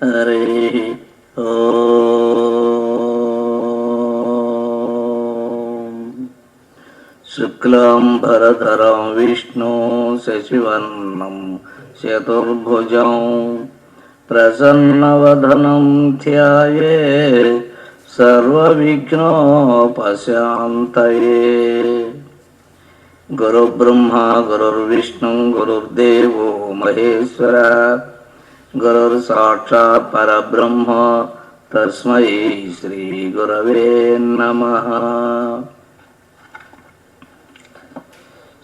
హరి శుక్లాంబరధరం విష్ణు శశివర్ణం చతుర్భుజం ప్రసన్నవదనం ధ్యాయే సర్వవిఘ్నోపశాంతయే. గురుబ్రహ్మా గురుర్విష్ణు గురుర్దేవో మహేశ్వర గురుర్ సాక్షాత్ పరబ్రహ్మ తస్మై శ్రీ గురవే నమః.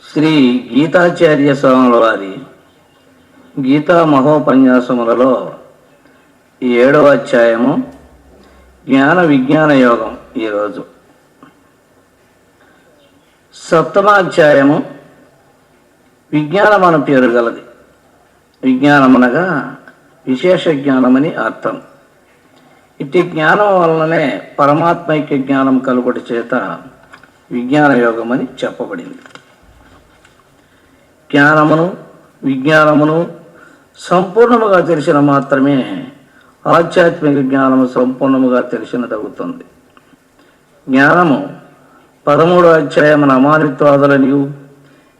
శ్రీ గీతాచార్య స్వాముల వారి గీతా మహోపన్యాసములలో 7వ అధ్యాయము జ్ఞాన విజ్ఞాన యోగం. ఈరోజు 7వ అధ్యాయము విజ్ఞానం అను పేరు గలది. విజ్ఞానం అనగా విశేష జ్ఞానమని అర్థం. ఇట్టి జ్ఞానం వలననే పరమాత్మైక్య జ్ఞానం కలుగుట చేత విజ్ఞాన యోగం అని చెప్పబడింది. జ్ఞానమును విజ్ఞానమును సంపూర్ణముగా తెలిసిన మాత్రమే ఆధ్యాత్మిక జ్ఞానము సంపూర్ణముగా తెలిసినదవుతుంది. జ్ఞానము 13వ అధ్యాయమున అమానిత్వాదులనియు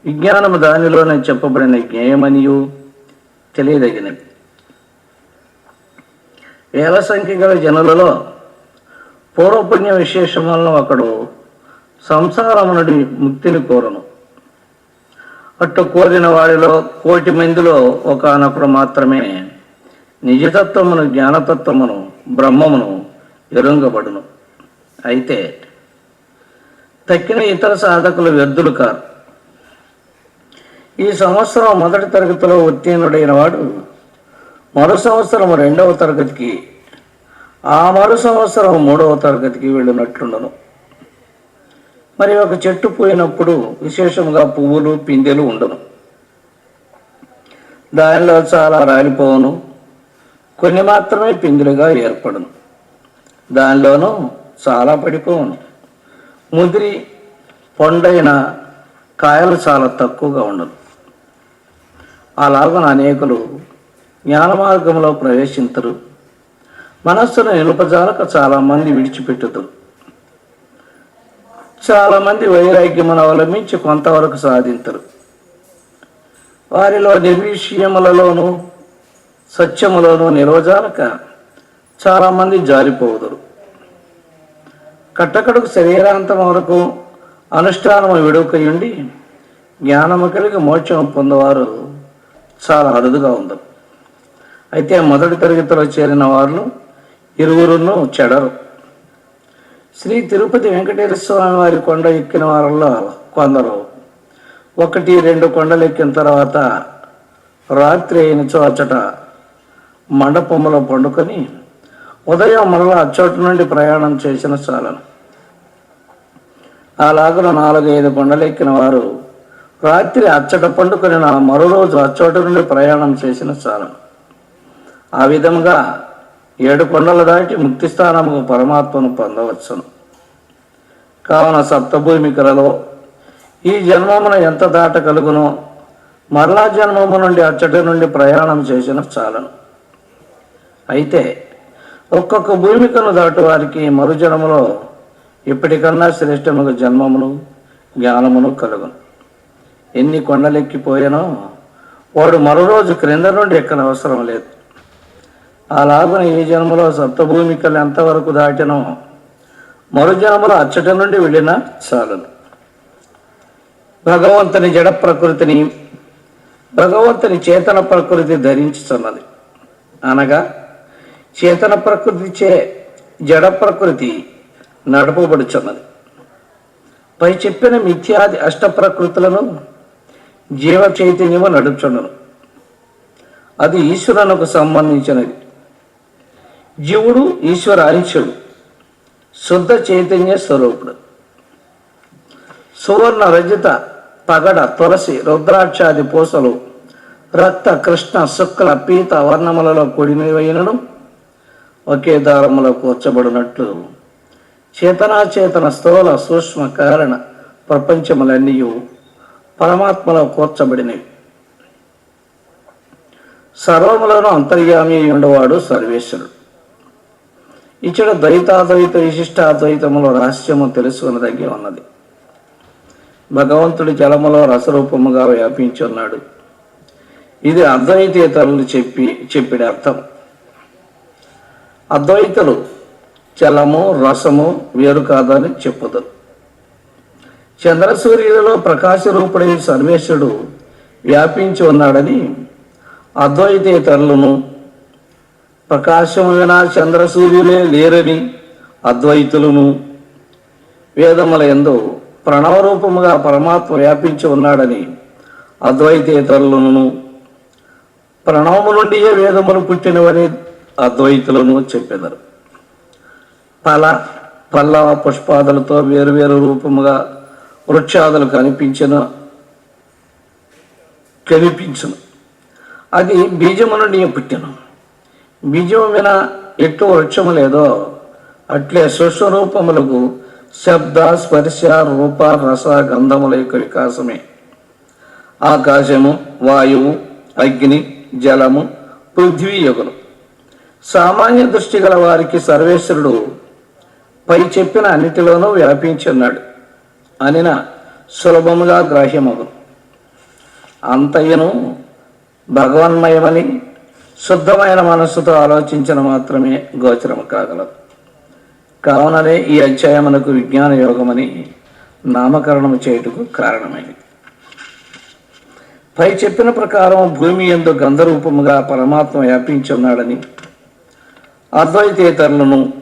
విజ్ఞానము దానిలోనే చెప్పబడిన జ్ఞేయమనియు తెలియదగినది. వేల సంఖ్య గల జనులలో పూర్వపుణ్య విశేషం వలన ఒకడు సంసారము నుండి ముక్తిని కోరను. అట్టు కోరిన వాడిలో 1,000,000 మందిలో ఒకానొకడు మాత్రమే నిజతత్వమును జ్ఞానతత్వమును బ్రహ్మమును ఎరుంగబడును. అయితే తక్కిన ఇతర సాధకులు వ్యర్థులు కారు. ఈ సంవత్సరం మొదటి తరగతిలో ఉత్తీర్ణుడైన వాడు మరు సంవత్సరం 2వ తరగతికి, ఆ మరు సంవత్సరం 3వ తరగతికి వెళ్ళినట్లుండను. మరి ఒక చెట్టు పోయినప్పుడు విశేషంగా పువ్వులు పిందెలు ఉండను. దానిలో చాలా రాలిపోవును, కొన్ని మాత్రమే పిందెలుగా ఏర్పడును. దానిలోనూ చాలా పడిపోవును. ముదిరి పొండైన కాయలు చాలా తక్కువగా ఉండను. అలాగ అనేకులు జ్ఞాన మార్గంలో ప్రవేశించరు. మనస్సును నిలుపజాలక చాలామంది విడిచిపెట్టుతారు. చాలామంది వైరాగ్యమును అవలంబించి కొంతవరకు సాధించరు. వారిలో నిర్విషయములలోనూ సత్యములోనూ నిలవజాలక చాలామంది జారిపోదురు. కట్టకడకు శరీరాంతం వరకు అనుష్ఠానము విడుకయుండి జ్ఞానము కలిగి మోక్షం పొందేవారు చాలా అరుదుగా ఉందరు. అయితే మొదటి తరగతిలో చేరిన వారు 2 చెడరు. శ్రీ తిరుపతి వెంకటేశ్వర స్వామి వారి కొండ ఎక్కిన వారిలో కొందరు 1-2 కొండలు ఎక్కిన తర్వాత రాత్రి అయిన చోచట మండపములో పండుకొని ఉదయం మరలా అచ్చోటు నుండి ప్రయాణం చేసిన చాలను. అలాగన 4-5 కొండలు ఎక్కిన వారు రాత్రి అచ్చట పండుకొని మరో రోజు అచ్చోటు నుండి ప్రయాణం చేసిన చాలను. ఆ విధంగా 7 కొండలు దాటి ముక్తి స్థానముకు పరమాత్మను పొందవచ్చును. కావున సప్తభూమికలలో ఈ జన్మమున ఎంత దాట కలుగునో మరలా జన్మము నుండి అచ్చటి నుండి ప్రయాణం చేసిన చాలను. అయితే ఒక్కొక్క భూమికను దాటు వారికి మరుజన్మలో ఇప్పటికన్నా శ్రేష్టముగా జన్మమును జ్ఞానమును కలుగును. ఎన్ని కొండలెక్కిపోయానో వాడు మరో రోజు క్రింద నుండి ఎక్కనవసరం లేదు. అలాగున ఈ జన్మలో సప్తభూమికలు ఎంతవరకు దాటినో మరు జన్మలో అచ్చట నుండి వెళ్ళినా చాలును. భగవంతుని జడ ప్రకృతిని భగవంతుని చేతన ప్రకృతి ధరించుతున్నది. అనగా చేతన ప్రకృతి చే జడ ప్రకృతి నడపబడుచున్నది. పై చెప్పిన మిథ్యాది అష్ట ప్రకృతులను జీవ చైతన్యము నడుచుండను. అది ఈశ్వరునకు సంబంధించినది. జీవుడు ఈశ్వర అంశుడు, శుద్ధ చైతన్య స్వరూపుడు. సువర్ణ రజిత పగడ తులసి రుద్రాక్షాది పూసలు రక్త కృష్ణ శుక్ల పీత వర్ణములలో కూడినవైనను ఒకే దారములో కూర్చబడినట్లు చేతనాచేతన స్థూల సూక్ష్మ కారణ ప్రపంచములన్నీ పరమాత్మలో కూర్చబడినవి. సర్వములను అంతర్యామి ఉండవాడు సర్వేశ్వరుడు. ఇచ్చట ద్వైతాద్వైత విశిష్టాద్వైతములో రహస్యము తెలుసుకునదగి ఉన్నది. భగవంతుడి జలములో రసరూపముగా వ్యాపించి ఉన్నాడు. ఇది అద్వైతేతరులు చెప్పిన అర్థం. అద్వైతులు జలము రసము వేరు కాదని చెప్పుతారు. చంద్రసూర్యులలో ప్రకాశ రూపుడై సర్వేశ్వరుడు వ్యాపించి ఉన్నాడని అద్వైతేతరులను, ప్రకాశము వినా చంద్రసూర్యులే లేరని అద్వైతులను, వేదముల యందు ప్రణవరూపముగా పరమాత్మ వ్యాపించి ఉన్నాడని అద్వైతేతరులను, ప్రణవము నుండియే వేదములు పుట్టినవని అద్వైతులను చెప్పెదరు. పల్లవ పుష్పాదులతో వేరువేరు రూపముగా వృక్షాదులు కనిపించును. అది బీజము నుండి పుట్టెను. బీజము విన ఎట్టు వృక్షము లేదో అట్లే సూక్ష్మరూపములకు శబ్ద స్పర్శ రూప రస గంధముల యొక్క వికాసమే. ఆకాశము, వాయువు, అగ్ని, జలము, పృథ్వీ యుగలు. సామాన్య దృష్టి గల వారికి సర్వేశ్వరుడు పై చెప్పిన అన్నిటిలోనూ వ్యాపించి ఉన్నాడు అనిన సులభముగా గ్రాహ్యమగు. అంతయ్యను భగవన్మయమని శుద్ధమైన మనస్సుతో ఆలోచించిన మాత్రమే గోచరము కాగలదు. కావుననే ఈ అధ్యాయమునకు విజ్ఞాన యోగమని నామకరణము చేయుటకు కారణమైనది. పై చెప్పిన ప్రకారం భూమి యందు గంధరూపముగా పరమాత్మ వ్యాపించి ఉన్నాడని అద్వైతేతరులను,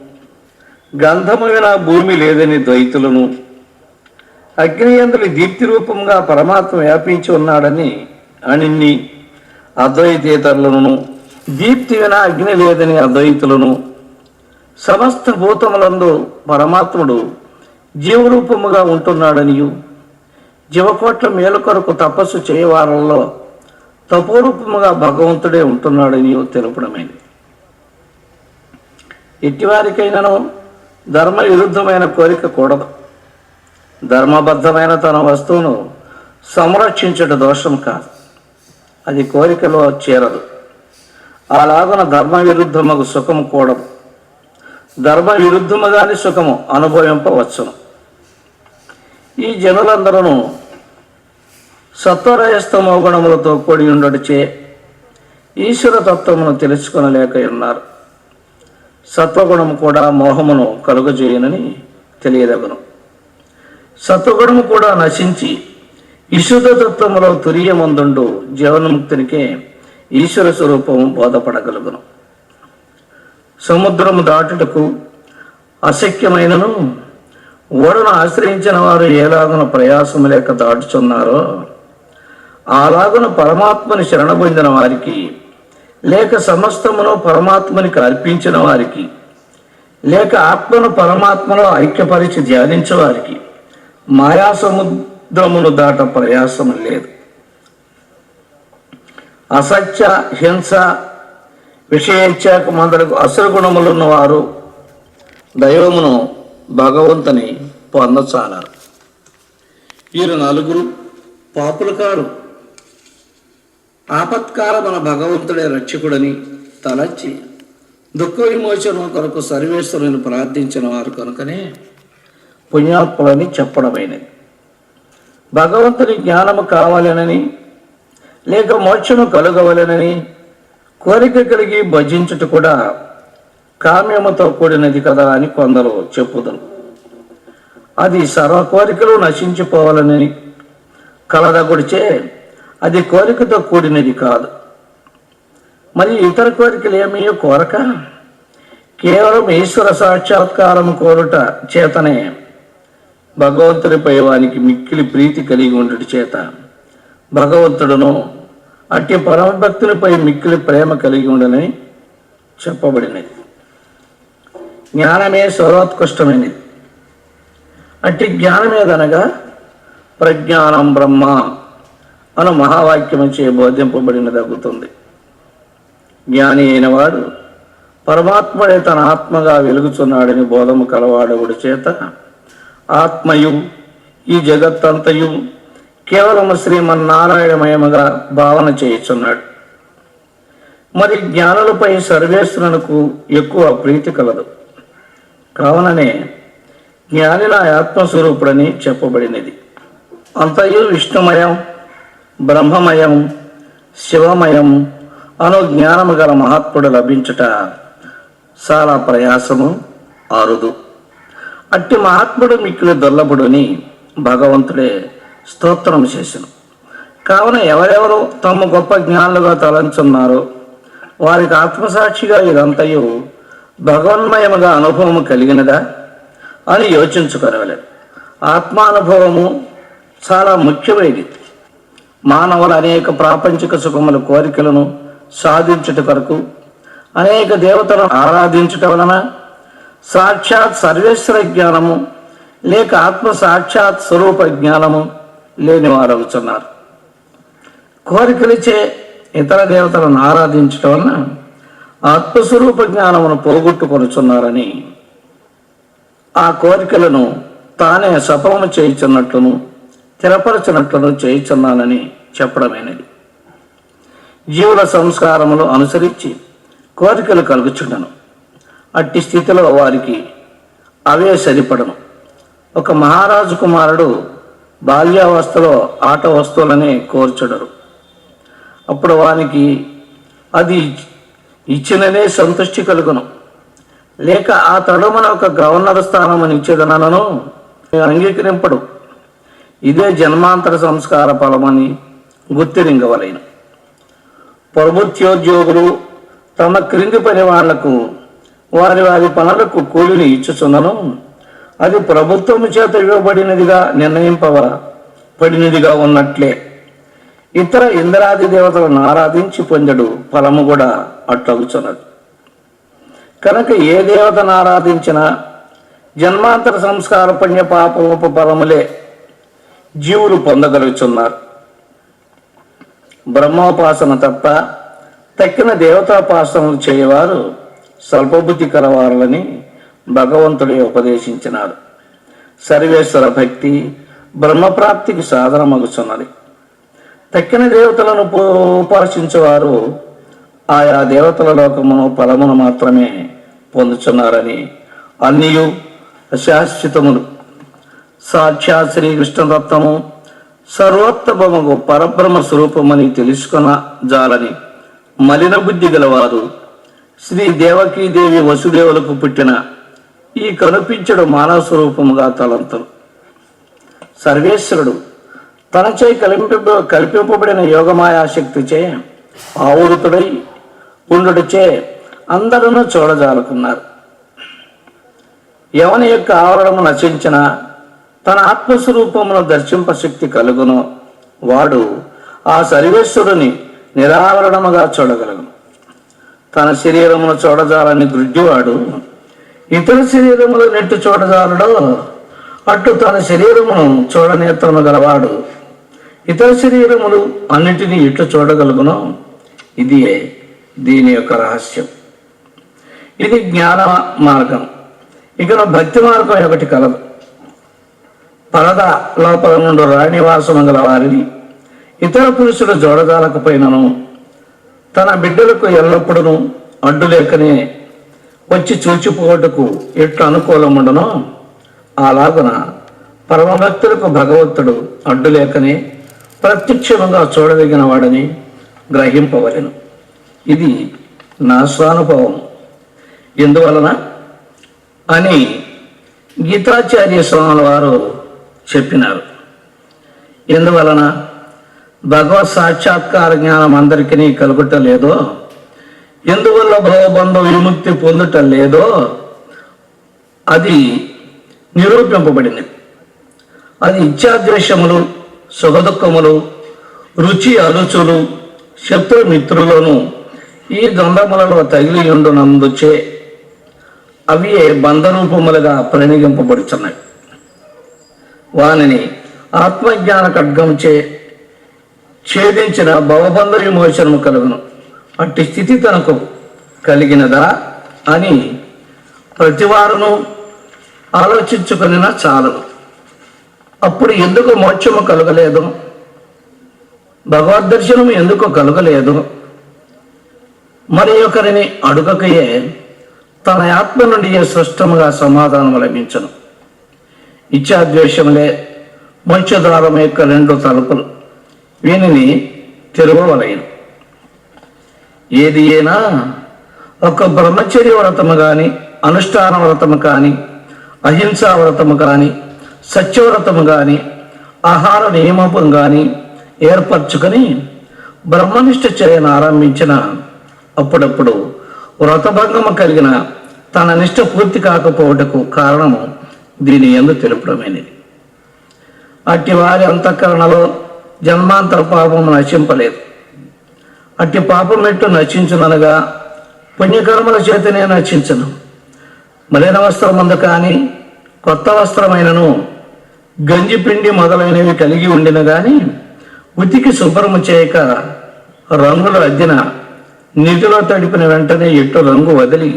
గంధము వినా భూమి లేదని ద్వైతులను, అగ్ని యందు దీప్తి రూపంగా పరమాత్మ వ్యాపించి ఉన్నాడని అనిన్ని అద్వైతేతరులను, దీప్తి వినా అగ్ని లేదని అద్వైతులను, సమస్త భూతములందు పరమాత్ముడు జీవరూపముగా ఉంటున్నాడనియు, జీవకోట్ల మేలు కొరకు తపస్సు చేయవారంలో తపోరూపముగా భగవంతుడే ఉంటున్నాడనియు తెలుపడమైంది. ఎట్టివారికైనాను ధర్మ విరుద్ధమైన కోరిక కూడదు. ధర్మబద్ధమైన తన వస్తువును సంరక్షించుట దోషం కాదు. అది కోరికలో చేరదు. అలాగున ధర్మ విరుద్ధముకు సుఖము కూడదు. ధర్మ విరుద్ధముగాని సుఖము అనుభవింపవచ్చును. ఈ జనులందరూ సత్వరజస్తమో గుణములతో కూడి ఉండటచే ఈశ్వర తత్వమును తెలుసుకొనలేక ఉన్నారు. సత్వగుణము కూడా మోహమును కలుగజేయనని తెలియదగును. సత్వగుణము కూడా నశించి విశుద్ధ తత్వములో తురియమందుండు జీవన్ముక్తునికే ఈశ్వర స్వరూపము బోధపడగలుగును. సముద్రము దాటుటకు అశక్యమైనను ఓడను ఆశ్రయించిన వారు ఏలాగున ప్రయాసము లేక దాటుచున్నారో అలాగున పరమాత్మని శరణబొందిన వారికి, లేక సమస్తమును పరమాత్మనికి అర్పించిన వారికి, లేక ఆత్మను పరమాత్మలో ఐక్యపరిచి ధ్యానించే వారికి మాయా సముద్రమును దాట ప్రయాసము లేదు. అసత్య, హింస, విషయేచ్ఛకు మొదలగు అసుర గుణములున్న వారు దైవమును భగవంతుని పొందచాలరు. వీరు నలుగురు పాపులు కారు. ఆపత్కాల మన భగవంతుడే రక్షకుడని తలచి దుఃఖ విమోచనం కొరకు సర్వేశ్వరుని ప్రార్థించిన వారు కనుకనే పుణ్యాత్ములని చెప్పడమైనది. భగవంతుని జ్ఞానము కావాలనని, లేక మోక్షము కలుగవలనని కోరిక కలిగి భజించుట కూడా కామ్యముతో కూడినది కదా అని కొందరు చెప్పుదురు. అది సర్వ కోరికలు నశించిపోవాలని కలదగుడిచే అది కోరికతో కూడినది కాదు. మరి ఇతర కోరికలు ఏమీ కోరక కేవలం ఈశ్వర సాక్షాత్కారం కోరుట చేతనే భగవంతుడిపై వానికి మిక్కిలి ప్రీతి కలిగి ఉండటి చేత భగవంతుడును అట్టి పరమభక్తునిపై మిక్కిలి ప్రేమ కలిగి ఉండనని చెప్పబడినది. జ్ఞానమే సర్వోత్కృష్టమైనది. అట్టి జ్ఞానమేదనగా ప్రజ్ఞానం బ్రహ్మ అను మహావాక్యముచే బోధింపబడిన దగ్గుతుంది. జ్ఞాని అయిన వాడు పరమాత్ముడే తన ఆత్మగా వెలుగుచున్నాడని బోధము కలవాడవుడి చేత ఆత్మయు ఈ జగత్తంతయు కేవలము శ్రీమన్నారాయణమయముగా భావన చేయుచున్నాడు. మరి జ్ఞానులపై సర్వేశ్వరునకు ఎక్కువ ప్రీతి కలదు. కావుననే జ్ఞాని నా ఆత్మస్వరూపుడని చెప్పబడినది. అంతయు విష్ణుమయం, బ్రహ్మమయం, శివమయం అను జ్ఞానము గల మహాత్ముడు లభించుట చాలా ప్రయాసము, అరుదు. అట్టి మహాత్ముడు మిక్కిలి దుర్లభుడని భగవంతుడే స్తోత్రం చేసెను. కావున ఎవరెవరు తమ గొప్ప జ్ఞానులుగా తలంచున్నారో వారికి ఆత్మసాక్షిగా ఇదంతయు భగవన్మయముగా అనుభవము కలిగినదా అని యోచించుకోనవలేదు. ఆత్మానుభవము చాలా ముఖ్యమైనది. మానవులు అనేక ప్రాపంచిక సుఖముల కోరికలను సాధించుట కొరకు అనేక దేవతలను ఆరాధించుట వలన సాక్షాత్ సర్వేశ్వర జ్ఞానము లేక ఆత్మ సాక్షాత్ స్వరూప జ్ఞానము లేని వారవుతున్నారు. కోరికలిచ్చే ఇతర దేవతలను ఆరాధించటం వలన ఆత్మస్వరూప జ్ఞానమును పోగొట్టుకొనుచున్నారని, ఆ కోరికలను తానే సఫలము చేయుచున్నట్లును స్థిరపరచినట్లును చేయుచున్నానని చెప్పడమైనది. జీవుల సంస్కారములు అనుసరించి కోరికలు కలుగుచుండను. అట్టి స్థితిలో వారికి అవే సరిపడను. ఒక మహారాజు కుమారుడు బాల్యావస్థలో ఆట వస్తువులనే కోర్చుడరు. అప్పుడు వానికి అది ఇచ్చిననే సంతృష్టి కలుగును. లేక ఆ తడుమన ఒక గవర్నర్ స్థానమని ఇచ్చేదనను అంగీకరింపడు. ఇదే జన్మాంతర సంస్కార ఫలమని గుర్తిరింగవలెను. ప్రభుత్వోద్యోగులు తమ క్రింది పని వాళ్లకు వారి వారి పనులకు కూలిని ఇచ్చుచున్నను. అది ప్రభుత్వము చేత ఇవ్వబడినదిగా నిర్ణయింపబడినదిగా ఉన్నట్లే ఇతర ఇంద్రాది దేవతలను ఆరాధించి పొందడు ఫలము కూడా అట్లగుచున్నది. కనుక ఏ దేవతను ఆరాధించినా జన్మాంతర సంస్కార పుణ్య పాప ఫలములే జీవులు పొందగలుగుతున్నారు. బ్రహ్మోపాసన తప్ప తక్కిన దేవతాపాసనలు చేయవారు స్వల్పబుద్ధి కలవారులని భగవంతుడే ఉపదేశించినాడు. సర్వేశ్వర భక్తి బ్రహ్మప్రాప్తికి సాధనమగుచున్నది. తక్కిన దేవతలను ఉపాసించేవారు ఆయా దేవతల లోకమును ఫలమును మాత్రమే పొందుచున్నారని, అన్నియు అశాశ్వతములు సాక్షాత్ శ్రీకృష్ణదత్తము సర్వోత్తమము పరబ్రహ్మ స్వరూపమని తెలుసుకున్న జాలని మలిన బుద్ధి గలవారు శ్రీ దేవకీదేవి వసుదేవులకు పుట్టిన ఈ కనిపించడు మానవ స్వరూపముగా తలంతరు. సర్వేశ్వరుడు తనచే కల్పింపబడిన యోగమాయాశక్తిచే ఆవృతుడై ఉండుటచే అందరూ చూడజాలుకున్నారు. ఎవని యొక్క ఆవరణము నశించిన తన ఆత్మస్వరూపమును దర్శింపశక్తి కలుగును వాడు ఆ సర్వేశ్వరుని నిరావరణముగా చూడగలగును. తన శరీరమును చూడజాలని గుడ్డివాడు ఇతర శరీరములు నెట్టు చూడజాలడో అట్లు తన శరీరమును చూడనేత్రము గలవాడు ఇతర శరీరములు అన్నిటినీ ఇట్లు చూడగలుగును. ఇది దీని యొక్క రహస్యం. ఇది జ్ఞాన మార్గం. ఇక భక్తి మార్గం ఒకటి కలదు. పరద లోపల నుండి రాణివాసము గల వారిని ఇతర పురుషుడు చూడజాలకపోయినను తన బిడ్డలకు ఎల్లప్పుడూ అడ్డు లేకనే వచ్చి చూచిపోవటకు ఎట్లు అనుకూలముండనో అలాగున పరమభక్తులకు భగవంతుడు అడ్డు లేకనే ప్రత్యక్షముగా చూడదగిన వాడని గ్రహింపవలెను. ఇది నా స్వానుభవం. ఎందువలన అని గీతాచార్య స్వాముల వారు చెప్పినారు. ఎందువలన భగవత్ సాక్షాత్కార జ్ఞానం అందరికీ కలుగుట లేదో, ఎందువల్ల భవబంధ విముక్తి పొందుట లేదో అది నిరూపింపబడింది. అది ఇచ్ఛాద్వేషములు, సుఖదుఖములు, రుచి అరుచులు, శత్రుమిత్రులను ఈ ద్వంద్వములలో తగిలి ఉండునందుచే అవి బంధరూపములుగా పరిణింపబడుచున్నాయి. వానిని ఆత్మజ్ఞాన ఖడ్గంచే ఛేదించిన భవబంధ విమోచనము కలుగును. అట్టి స్థితి తనకు కలిగినదా అని ప్రతివారును ఆలోచించుకునినా చాలు. అప్పుడు ఎందుకు మోక్షము కలగలేదు, భగవద్దర్శనము ఎందుకు కలగలేదు, మరి ఒకరిని అడుగకయే తన ఆత్మ నుండి స్పష్టముగా సమాధానం లభించను. ఇచ్ఛాద్వేషములే మోక్ష ద్వారం యొక్క 2 తలుపులు, వీనిని తెరవవలెను. ఏది అయినా ఒక బ్రహ్మచర్య వ్రతము కానీ, అనుష్ఠాన వ్రతము కానీ, అహింసా వ్రతము కానీ, సత్యవ్రతము కానీ, ఆహార నియమం కానీ ఏర్పరచుకొని బ్రహ్మనిష్ట చేయను ఆరంభించిన అప్పుడప్పుడు వ్రతభంగము కలిగిన తన నిష్ట పూర్తి కాకపోవటకు కారణము దీని యందు తెలుపడమైనది. అట్టి వారి అంతఃకరణలో జన్మాంతర పాపము నశింపలేదు. అట్టి పాపం ఎట్టు నశించుననగా పుణ్యకర్మల చేతనే నశించను. మలిన వస్త్రమందు కానీ కొత్త వస్త్రమైనను గంజి పిండి మొదలైనవి కలిగి ఉండిన కానీ ఉతికి శుభ్రము చేయక రంగులు అద్దిన నీటిలో తడిపిన వెంటనే ఎట్టు రంగు వదిలి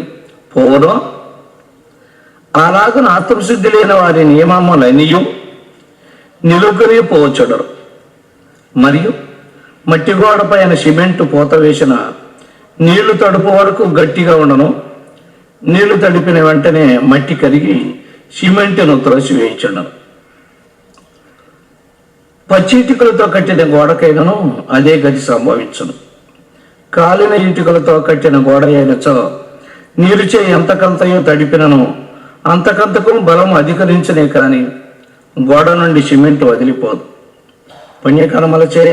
పోవడం, అలాగను ఆత్మశుద్ధి లేని వారి నియమములనియు నిలుగుని పోచడరు. మరియు మట్టి గోడ పైన సిమెంటు పూత వేసిన నీళ్లు తడుపు వరకు గట్టిగా ఉండను. నీళ్లు తడిపిన వెంటనే మట్టి కరిగి సిమెంటును త్రోసి వేయించడం. పచ్చి ఇటుకలతో కట్టిన గోడకైనను అదే గతి సంభవించను. కాలిన ఇటుకలతో కట్టిన గోడ అయినచో నీరుచే ఎంతకంతయో తడిపినను అంతకంతకు బలం అధికరించనే కానీ గోడ నుండి సిమెంట్ వదిలిపోదు. పుణ్యకర్మలచే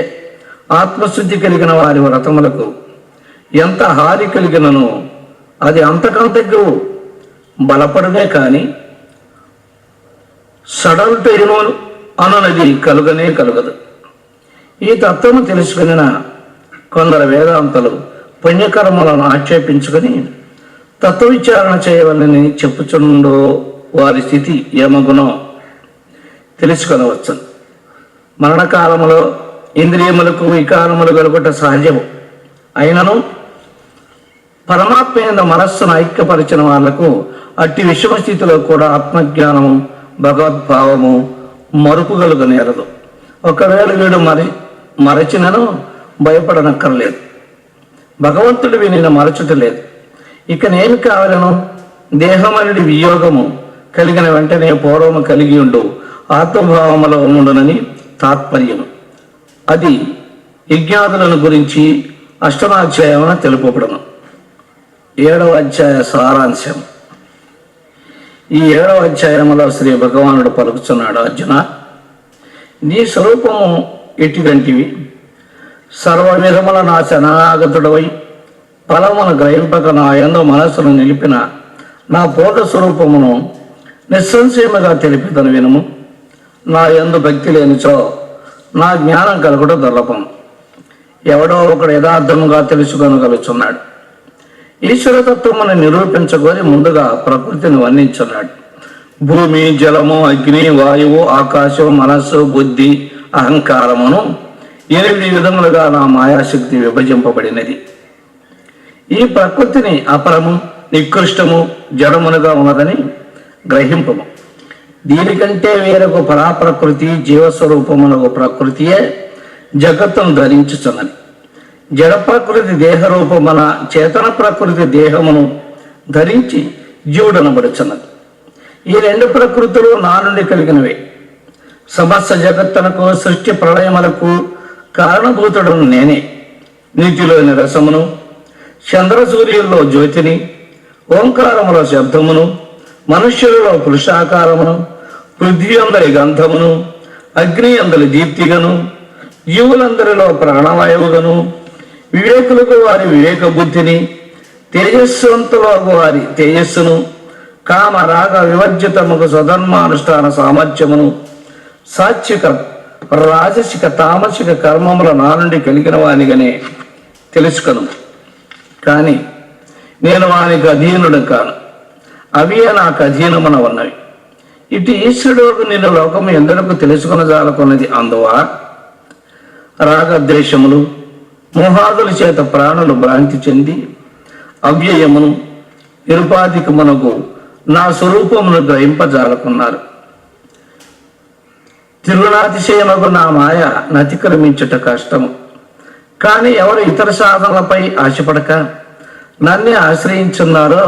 ఆత్మశుద్ధి కలిగిన వారి వ్రతములకు ఎంత హాని కలిగినను అది అంతకంతకు బలపడనే కానీ సడలుటైను అనునది కలుగనే కలుగదు. ఈ తత్వము తెలుసుకున్న కొందరు వేదాంతలు పుణ్యకర్మలను ఆక్షేపించుకొని తత్వవిచారణ చేయవలని చెప్పుచుండో వారి స్థితి ఏమగునో తెలుసుకొనవచ్చు. మరణకాలములో ఇంద్రియములకు వికారములు కలుగుట సహజము. అయినను పరమాత్మ మనస్సును ఐక్యపరిచిన వాళ్లకు అట్టి విషమస్థితిలో కూడా ఆత్మజ్ఞానము, భగవద్భావము మరుపుగలుగు నేరదు. ఒకవేళ వీడు మరచినను భయపడనక్కర్లేదు. భగవంతుడు వీనిని మరచుటలేదు. ఇక నేమి కావాలను? దేహమనుడి వియోగము కలిగిన వెంటనే పూర్వము కలిగి ఉండు ఆత్మభావములో ఉండునని తాత్పర్యము. అది యజ్ఞాదులను గురించి 8వ అధ్యాయమున తెలుపబడును. 7వ అధ్యాయ సారాంశం. ఈ 7వ అధ్యాయములో శ్రీ భగవానుడు పలుకుతున్నాడు, అర్జున, నీ స్వరూపము ఎటువంటివి? సర్వ విధముల నా శరణాగతుడవై ఫలమును గ్రహింపక నా యందు మనస్సును నిలిపిన నా పూర్ణ స్వరూపమును నిస్సంశయముగా తెలిపిదను వినుము. నా యందు భక్తి లేనిచో నా జ్ఞానం కలుగుట దుర్లభం. ఎవడో ఒకడు యథార్థముగా తెలుసుకొనగలుగుతున్నాడు. ఈశ్వరతత్వమును నిరూపించగోరి ముందుగా ప్రకృతిని వర్ణించున్నాడు. భూమి, జలము, అగ్ని, వాయువు, ఆకాశం, మనస్సు, బుద్ధి, అహంకారమును 8 విధములుగా నా మాయాశక్తి విభజింపబడినది. ఈ ప్రకృతిని అపరము, నికృష్టము, జడమునుగా ఉన్నదని గ్రహింపము. దీనికంటే వేరొక పరాప్రకృతి, జీవస్వరూపమునకు ప్రకృతియే జగత్తును ధరించుచున్నది. జడ ప్రకృతి దేహరూపమున, చేతన ప్రకృతి దేహమును ధరించి జీవుడనబడుచున్నది. ఈ 2 ప్రకృతులు నా నుండి కలిగినవే. సమస్త జగత్తునకు, సృష్టి ప్రళయములకు కారణభూతుడను నేనే. నీటిలోని రసమును, చంద్రసూర్యుల్లో జ్యోతిని, ఓంకారములో శబ్దమును, మనుష్యులలో పురుషాకారమును, పృథ్వీ అందరి గంధమును, అగ్ని అందరి దీప్తిగను, జీవులందరిలో ప్రాణవాయువుగను, వివేకులకు వారి వివేక బుద్ధిని, తేజస్వంతులకు వారి తేజస్సును, కామ రాగ వివర్జితముకు స్వధర్మానుష్ఠాన సామర్థ్యమును, సాత్విక రాజసిక తామసిక కర్మముల నా నుండి కలిగిన వానిగానే తెలుసుకొను. కానీ నేను వానికి అధీనుడు కాను. అవియే నాకు అధీనమున ఉన్నవి. ఇటు ఈశ్వరుడు నిన్ను లోకము ఎందరకు తెలుసుకొనజాలకున్నది. అందువా రాగద్వేషములు, మోహాదుల చేత ప్రాణులు భ్రాంతి చెంది అవ్యయమును, నిరుపాధికమునకు నా స్వరూపమును గ్రహింపజాలకున్నారు. తిరునాతిశయముకు నా మాయ నతిక్రమించుట కష్టము. కానీ ఎవరు ఇతర సాధనలపై ఆశపడక నన్నే ఆశ్రయించున్నారో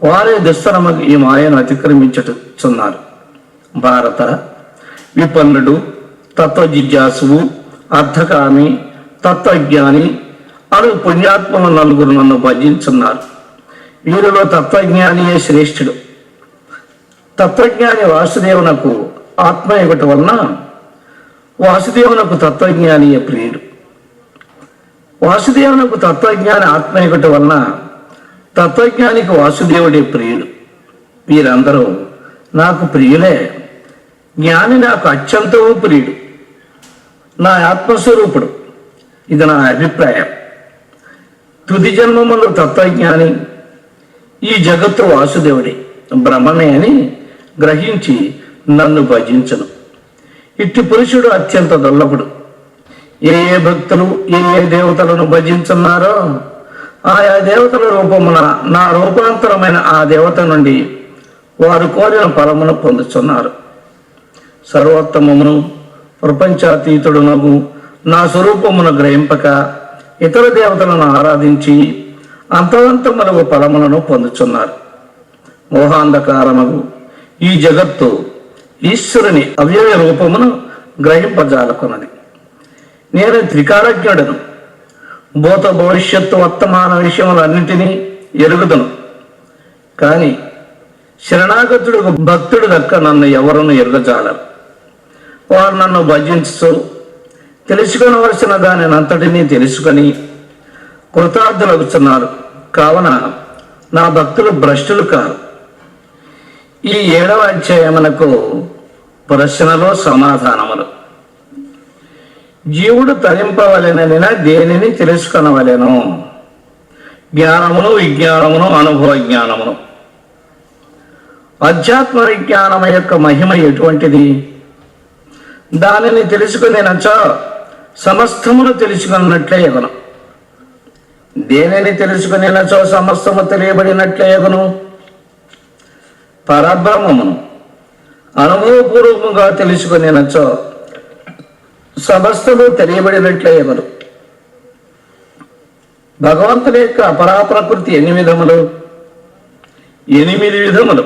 వారే దుస్తరముకు ఈ మాయను అతిక్రమించుతున్నారు. భారత విపన్నుడు, తత్వజిజ్ఞాసువు, అర్థకామి, తత్వజ్ఞాని అను పుణ్యాత్మల నలుగురు నన్ను భజించున్నారు. వీరిలో తత్వజ్ఞానియే శ్రేష్ఠుడు. తత్వజ్ఞాని వాసుదేవునకు ఆత్మ ఇవ్వటం వలన వాసుదేవునకు తత్వజ్ఞానియే ప్రియుడు. వాసుదేవునకు తత్వజ్ఞాని ఆత్మ ఇవ్వటం వలన తత్వజ్ఞానికి వాసుదేవుడే ప్రియుడు. వీరందరూ నాకు ప్రియులే. జ్ఞాని నాకు అత్యంతము ప్రియుడు, నా ఆత్మస్వరూపుడు. ఇది నా అభిప్రాయం. తుది జన్మములు తత్వజ్ఞాని, ఈ జగత్తు వాసుదేవుడే, బ్రహ్మమే అని గ్రహించి నన్ను భజించను. ఇట్టి పురుషుడు అత్యంత దుర్లభుడు. ఏ ఏ భక్తులు ఏ ఏ దేవతలను భజించున్నారో ఆయా దేవతల రూపమున నా రూపాంతరమైన ఆ దేవత నుండి వారు కోరిన ఫలమును పొందుతున్నారు. సర్వోత్తమమును ప్రపంచాతీతుడునగు నా స్వరూపమును గ్రహింపక ఇతర దేవతలను ఆరాధించి అంతవంతములకు ఫలములను పొందుతున్నారు. మోహాంధకారమగు ఈ జగత్తు ఈశ్వరుని అవ్యయ రూపమును గ్రహింపజాలకున్నది. నేను త్రికాలజ్ఞుడను. భూత భవిష్యత్తు వర్తమాన విషయములన్నింటినీ ఎరుగుదను. కానీ శరణాగతుడు భక్తుడు దక్క నన్ను ఎవరును ఎరగజాలరు. వారు నన్ను భజించు తెలుసుకొనవలసిన దానిని అంతటినీ తెలుసుకొని కృతార్థులవుతున్నారు. కావున నా భక్తులు భ్రష్టులు కారు. ఈ 7వ అధ్యాయమునకు ప్రశ్నలో సమాధానములు. జీవుడు తరింపవలెననిన దేనిని తెలుసుకొనవలెను? జ్ఞానమును, విజ్ఞానమును, అనుభవ జ్ఞానమును. అధ్యాత్మ విజ్ఞానము యొక్క మహిమ ఎటువంటిది? దానిని తెలుసుకునేనచో సమస్తమును తెలుసుకున్నట్లే ఎగును. దేనిని తెలుసుకునేనచో సమస్తము తెలియబడినట్లే ఎగును? పరబ్రహ్మమును అనుభవపూర్వకంగా తెలుసుకునేనచో సమస్తము తెలియబడినట్లే ఎగును. భగవంతుని యొక్క అపరాప్రకృతి ఎన్ని విధములు? 8 విధములు.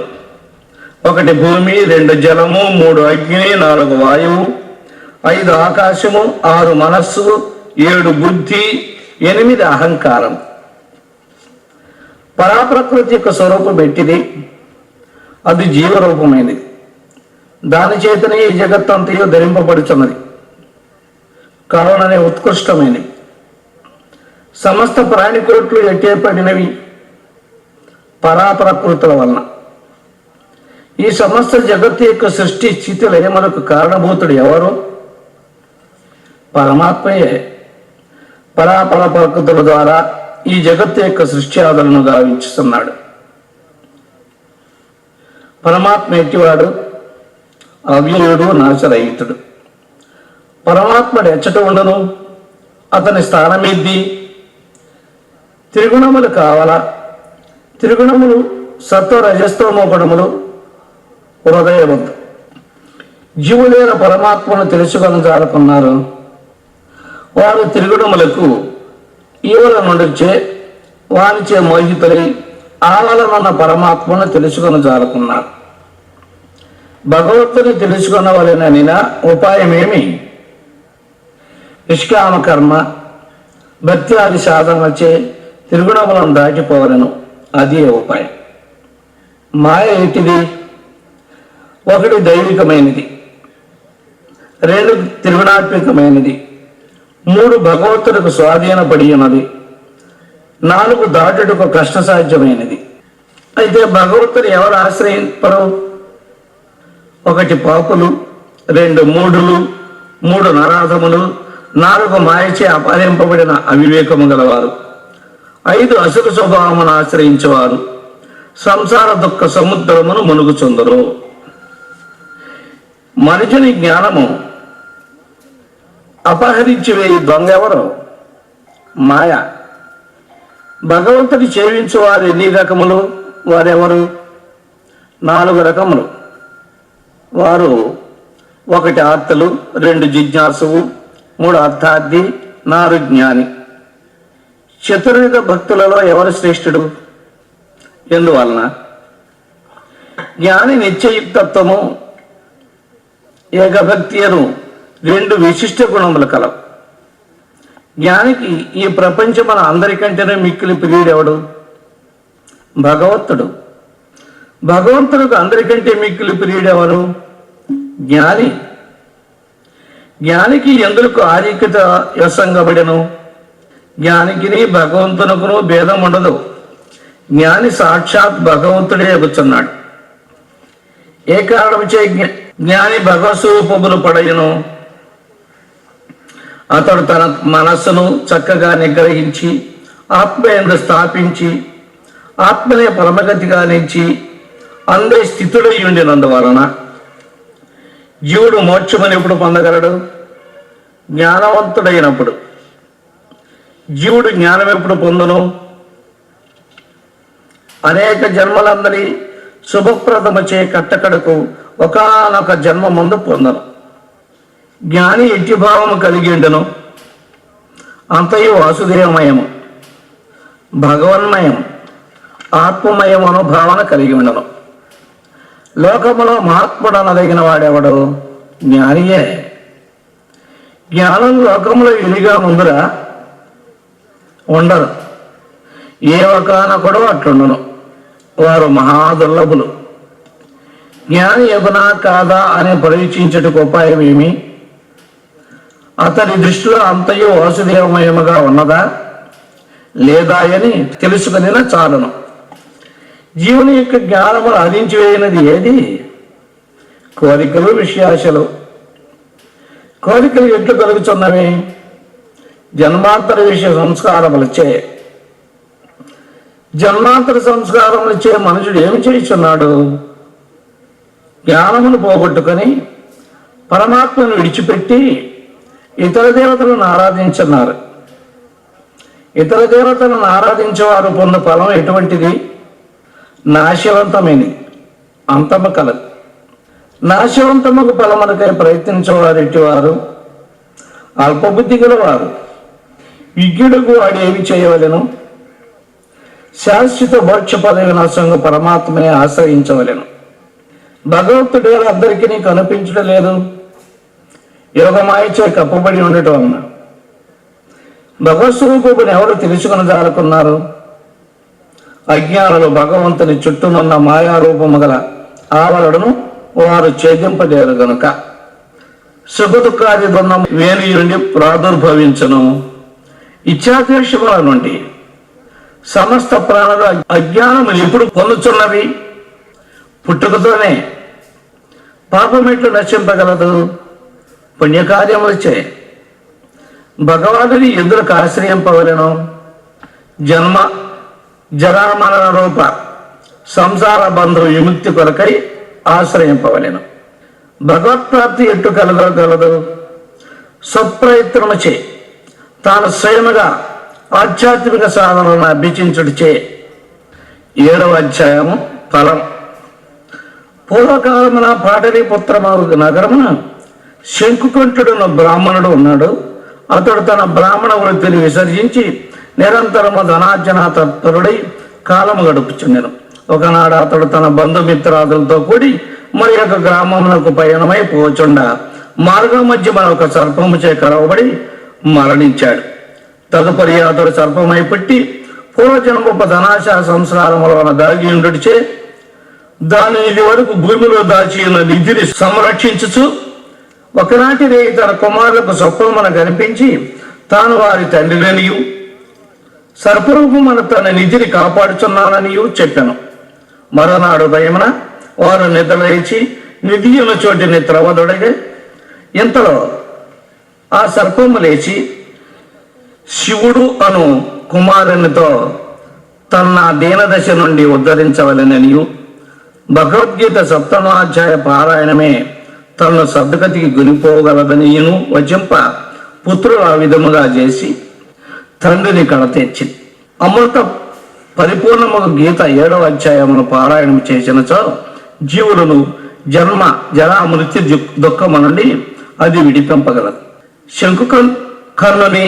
1 భూమి, 2 జలము, 3 అగ్ని, 4 వాయువు, 5 ఆకాశము, 6 మనస్సు, 7 బుద్ధి, 8 అహంకారం. పరాప్రకృతి యొక్క స్వరూపం పెట్టిది. అది జీవరూపమైనది. దాని చేతనే ఈ జగత్తంతయు ధరింపబడుచున్నది. కావుననే ఉత్కృష్టమైనది. సమస్త ప్రాణికోట్లు ఎట్టేపడినవి పరాప్రకృతుల వలన. ఈ సమస్త జగత్తు యొక్క సృష్టి స్థితి లయములకు కారణభూతుడు ఎవరు? పరమాత్మయే. పరాపర ప్రకృతుల ద్వారా ఈ జగత్తు యొక్క సృష్టి ఆదరణను గావించుతున్నాడు. పరమాత్మ ఎట్టివాడు? అవ్యయుడు, నాశరహితుడు. పరమాత్ముడు ఎచ్చట ఉండను? అతని స్థానమేద్ది? త్రిగుణములు కావాలా? త్రిగుణములు సత్వ రజస్తమో గుణములు హృదయవంతు. జీవులైన పరమాత్మను తెలుసుకొనజాలకున్నారు. వారు త్రిగుణములకు ఈవల నుండిచే వానిచే మోహితులై ఆవలనున్న పరమాత్మను తెలుసుకొనజాలకున్నారు. భగవంతుని తెలుసుకొనవలెననిన ఉపాయమేమి? నిష్కామ కర్మ, భక్తి ఆది సాధనచే త్రిగుణములను దాటిపోవలను. అదే ఉపాయం. మాయ ఏంటిది? 1 దైవికమైనది, 2 త్రిగుణాత్మికమైనది, 3 భగవంతుడికి స్వాధీనపడి ఉన్నది, 4 దాటుటకు కష్టసాధ్యమైనది. అయితే భగవంతుడు ఎవరు ఆశ్రయింపరు? 1 పాపులు, 2 మూఢులు, 3 నరాధములు, 4 మాయచే అపహరింపబడిన అవివేకము గలవారు, 5 అసుర స్వభావమును ఆశ్రయించేవారు సంసార దుఃఖ సముద్రమును మునుగుచుందరు. మనుషుని జ్ఞానము అపహరించి వేయి దొంగెవరు? మాయ. భగవంతుడి సేవించు వారు ఎన్ని రకములు? వారెవరు? 4 రకములు. వారు 1 ఆర్తలు, 2 జిజ్ఞాసువు, 3 అర్థార్థి, 4 జ్ఞాని. చతుర్విధ భక్తులలో ఎవరు శ్రేష్ఠుడు? ఎందువలన జ్ఞాని నిత్యయుక్తత్వము ఏకభక్తి అను రెండు విశిష్ట గుణములు కలవు. జ్ఞానికి ఈ ప్రపంచమున అందరికంటేనే మిక్కిలి ప్రియుడెవడు? భగవంతుడు. భగవంతుడికి అందరికంటే మిక్కిలి ప్రియుడెవరు? జ్ఞాని. జ్ఞానికి ఎందుకు ఆధిక్యత యసంగబడెను? జ్ఞానికి భగవంతునకును భేదం ఉండదు. జ్ఞాని సాక్షాత్ భగవంతుడే ఎగుచున్నాడు. ఏ కారణంచే జ్ఞాని భగవస్వరూపములు పడయును? అతడు తన మనస్సును చక్కగా నిగ్రహించి ఆత్మయందు స్థాపించి ఆత్మనే పరమగతిగా నుంచి అందే స్థితుడై ఉండినందువలన జీవుడు మోక్షమును ఎప్పుడు పొందగలడు? జ్ఞానవంతుడైనప్పుడు. జీవుడు జ్ఞానం ఎప్పుడు పొందును? అనేక జన్మలందరి శుభప్రదమచే కట్టకడకు ఒకానొక జన్మ ముందు పొందను. జ్ఞాని ఎట్టి భావము కలిగి ఉండను? అంతయు వాసుదేవమయము, భగవన్మయం, ఆత్మమయం అనుభావన కలిగి ఉండను. లోకములో మహాత్ముడు అనదగిన వాడెవడు? జ్ఞానియే. జ్ఞానం లోకంలో ఇదిగా ముందురా ఉండరు. ఏ ఒకానొకడు అట్లుండను. వారు మహాదుర్లభులు. జ్ఞాని ఎగునా కాదా అని పరీక్షించటకు ఉపాయం ఏమి? అతని దృష్టిలో అంతయు వాసుదేవమయముగా ఉన్నదా లేదా అని తెలుసుకుని చాలును. జీవుని యొక్క జ్ఞానమును అందించివేయనది ఏది? కోరికలు, విషయాశలు. కోరికలు ఎట్లు కలుగుతున్నవి? జన్మాంతర విషయ సంస్కారములచే. జన్మాంతర సంస్కారములచే మనుషుడు ఏమి చేస్తున్నాడు? జ్ఞానమును పోగొట్టుకొని పరమాత్మను విడిచిపెట్టి ఇతర దేవతలను ఆరాధించున్నారు. ఇతర దేవతలను ఆరాధించేవారు పొందు ఫలం ఎటువంటిది? నాశవంతమైనది, అంతము కలదు. నాశవంతముకు ఫలమునకై ప్రయత్నించేవారు ఎట్టివారు? అల్పబుద్ధి గలవారు. విజ్ఞుడుకు వాడు ఏమి చేయవలెను? శాశ్వత మోక్ష పదవి నాశంగా పరమాత్మనే ఆశ్రయించవలెను. భగవంతుడు అందరికీ కనిపించడం లేదు. యోగమాయచే కప్పబడి ఉండటం వలన భగవత్స్వరూపుని ఎవరు తెలుసుకుని జారుకున్నారు? అజ్ఞానులు భగవంతుని చుట్టూనున్న మాయారూపము గల ఆవరణను వారు ఛేదింపలేరు గనుక సుఖదుఖాది బృందం వేణి నుండి ప్రాదుర్భవించను. ఇచ్ఛాద్వేషముల నుండి సమస్త ప్రాణులు అజ్ఞానములు ఎప్పుడు పొందుతున్నవి? పుట్టుకతోనే. పాపం ఎట్లు నశింపగలదు? పుణ్యకార్యములచే. భగవానుని ఎందుకు ఆశ్రయింపవలెను? జన్మ జరామరణ రూప సంసార బంధు విముక్తి కొరకై ఆశ్రయింపవలెను. భగవత్ప్రాప్తి ఎట్టు కలగలదు? స్వప్రయత్నముచే తాను స్వయముగా ఆధ్యాత్మిక సాధనలను అభ్యసించుడిచే. 7వ అధ్యాయము ఫలం. పూర్వకాలమున పాటలీపుత్రమగు నగరమున శంకుకంఠుడున్న బ్రాహ్మణుడు ఉన్నాడు. అతడు తన బ్రాహ్మణ వృత్తిని విసర్జించి నిరంతరము ధనార్జన తత్పరుడై కాలము గడుపుచుండెను. ఒకనాడు అతడు తన బంధుమిత్రాదులతో కూడి మరి ఒక గ్రామమునకు పయనమై పోచుండ మార్గం మధ్య ఒక సర్పముచే కరవబడి మరణించాడు. తదుపరి అతడు సర్పమై పుట్టి పూర్వజన్మ ధనాశ సంస్కారముల దాగి ఉండుచే దాని ఇది వరకు భూమిలో దాచి ఉన్న నిధిని సంరక్షించుచు ఒకనాటి రేయి తన కుమారులకు స్వప్నమున కనిపించి తాను వారి తండ్రినియు సర్పరూపమున తన నిధిని కాపాడుచున్నాననియు చెప్పాను. మరోనాడు ఉదయమున వారు నిద్రలేచి నిధి ఉన్న చోటిని త్రవదొడగా ఇంతలో ఆ సర్పము లేచి శివుడు అను కుమారునితో తన దీనదశ నుండి ఉద్ధరించవలెననియు భగవద్గీత 7వ అధ్యాయ పారాయణమే తనను సద్గతికి గురిపోగలదనియును వచింప పుత్రులు ఆ విధముగా చేసి తండ్రిని కడతెచ్చి అమృత పరిపూర్ణముగా గీత 7వ అధ్యాయమును పారాయణం చేసినచో జీవులను జన్మ జరా మృత్యు దుఃఖము నుండి అది విడిపింపగలదు. శంకుకర్ణుని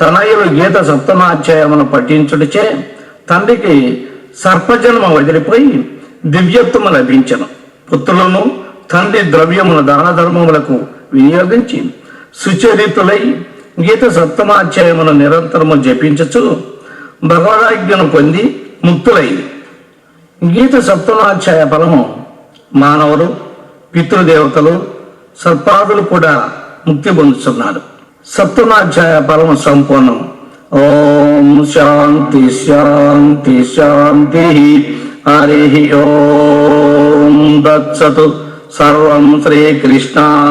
తనయులు గీత సప్తమాధ్యాయమును పఠించుటచే తండ్రికి సర్పజన్మ వదిలిపోయి దివ్యత్వము లభించను. పుత్రులను తండ్రి ద్రవ్యమును దాన ధర్మములకు వినియోగించి సుచరితులై గీత సప్తమాధ్యాయమును నిరంతరము జపించచ్చు భగవదాజ్ఞను పొంది ముక్తులైంది. గీత సప్తమాధ్యాయ ఫలము మానవులు, పితృదేవతలు, సర్పాదులు కూడా ముక్తి పొందుతున్నారు. సప్తమాధ్యాయ ఫలము సంపూర్ణం. ఓం శాంతి శాంతి శాంతి. హరి ఓం దత్సతు. సర్వం శ్రీకృష్ణార్పణమస్తు.